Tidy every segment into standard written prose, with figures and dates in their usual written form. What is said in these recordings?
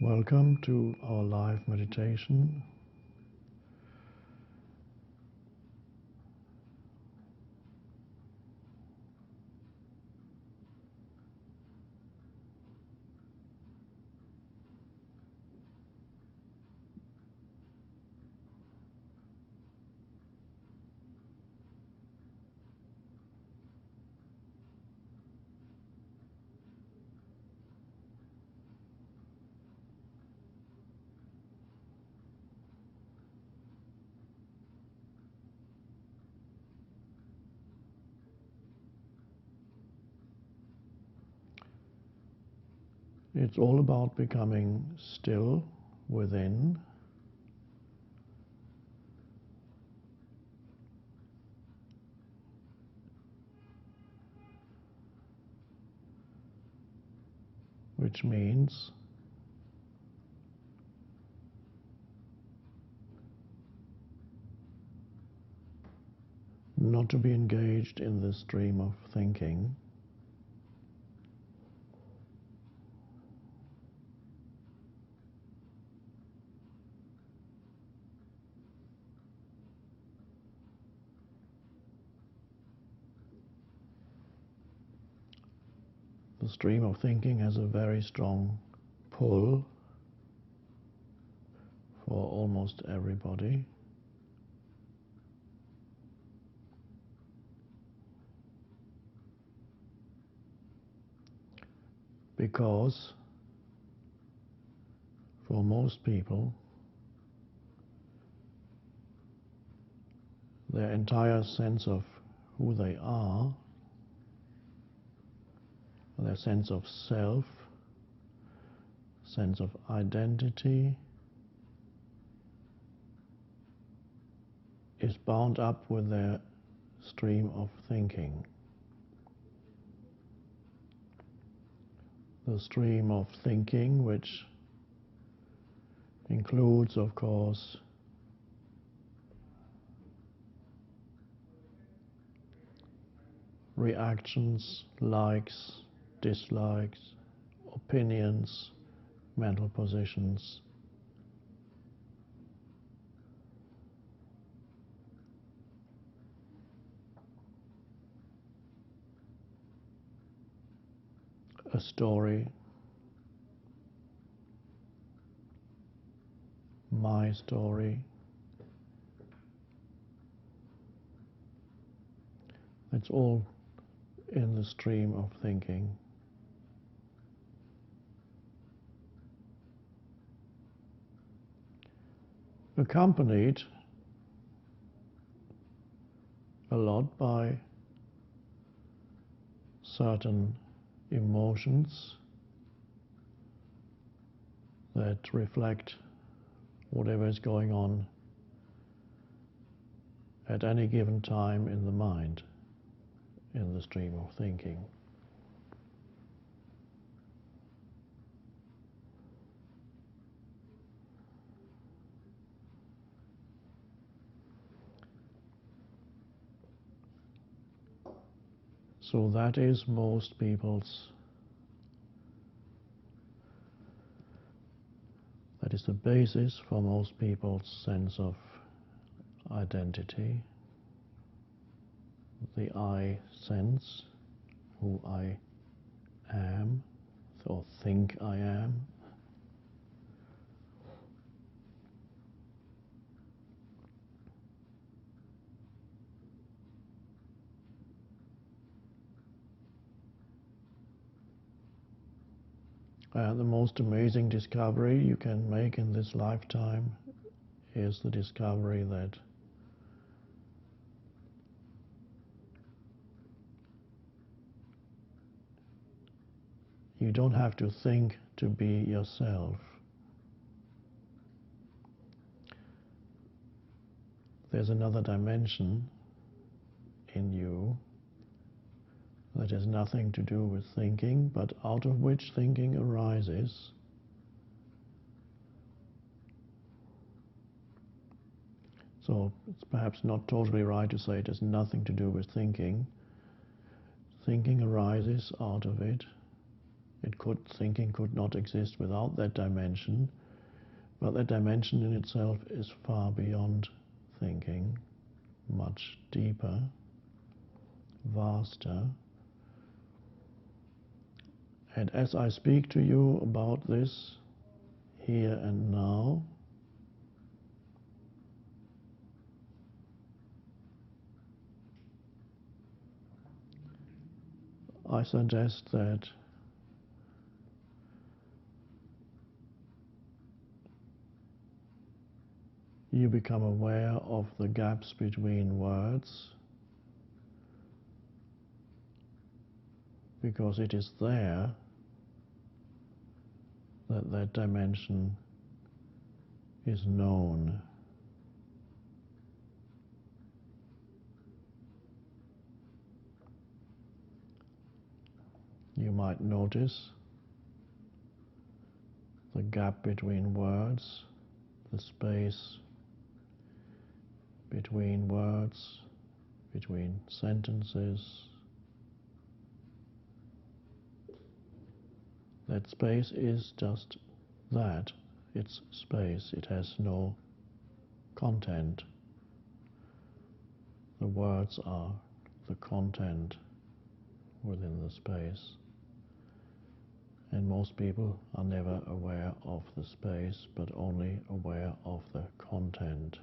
Welcome to our live meditation. It's all about becoming still within, which means not to be engaged in the stream of thinking, the stream of thinking has a very strong pull for almost everybody. Because for most people, their entire sense of who they are, their sense of self, sense of identity, is bound up with their stream of thinking. The stream of thinking, which includes, of course, reactions, likes, dislikes, opinions, mental positions. A story, my story. It's all in the stream of thinking. Accompanied a lot by certain emotions that reflect whatever is going on at any given time in the mind, in the stream of thinking. So that is most people's, that is the basis for most people's sense of identity, the I sense, who I am, or think I am. The most amazing discovery you can make in this lifetime is the discovery that you don't have to think to be yourself. There's another dimension in you that has nothing to do with thinking, but out of which thinking arises. So it's perhaps not totally right to say it has nothing to do with thinking. Thinking arises out of it, Thinking could not exist without that dimension, but that dimension in itself is far beyond thinking, much deeper, vaster. And as I speak to you about this here and now, I suggest that you become aware of the gaps between words, because it is there that that dimension is known. You might notice the gap between words, the space between words, between sentences. That space is just that. It's space. It has no content. The words are the content within the space. And most people are never aware of the space, but only aware of the content.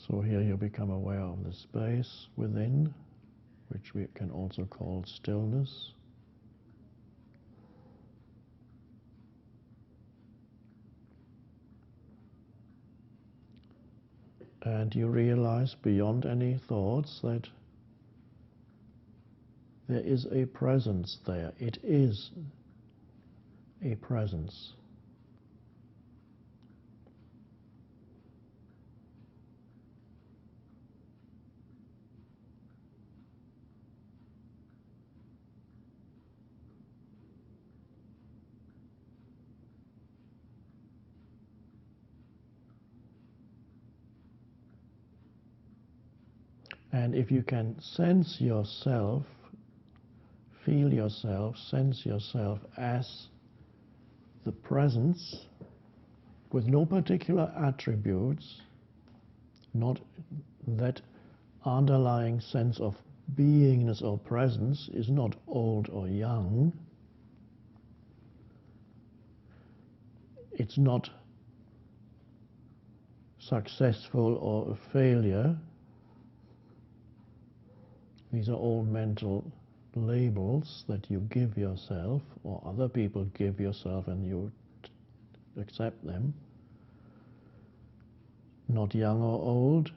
So here you become aware of the space within, which we can also call stillness. And you realize beyond any thoughts that there is a presence there. It is a presence. And if you can sense yourself, feel yourself, sense yourself as the presence with no particular attributes, not that underlying sense of beingness or presence is not old or young. It's not successful or a failure. These are all mental labels that you give yourself, or other people give yourself, and you accept them. Not young or old,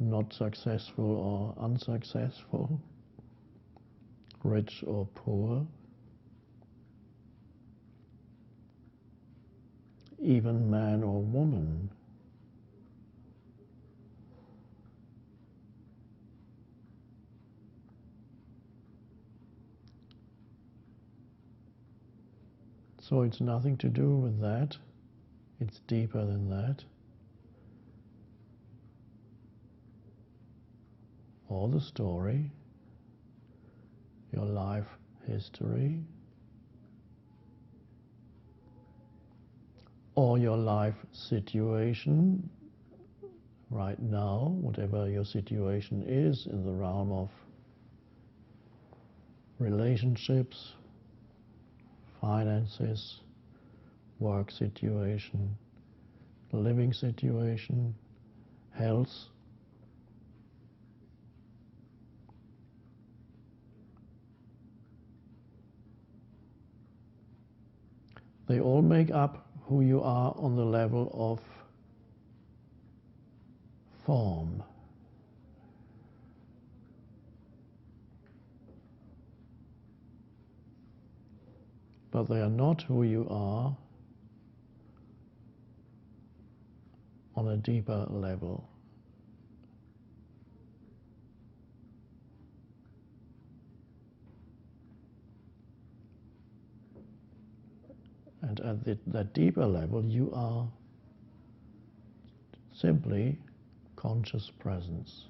not successful or unsuccessful, rich or poor, even man or woman. So it's nothing to do with that. It's deeper than that. Or the story, your life history, or your life situation right now, whatever your situation is in the realm of relationships, finances, work situation, living situation, health. They all make up who you are on the level of form. But they are not who you are on a deeper level. And at that deeper level, you are simply conscious presence.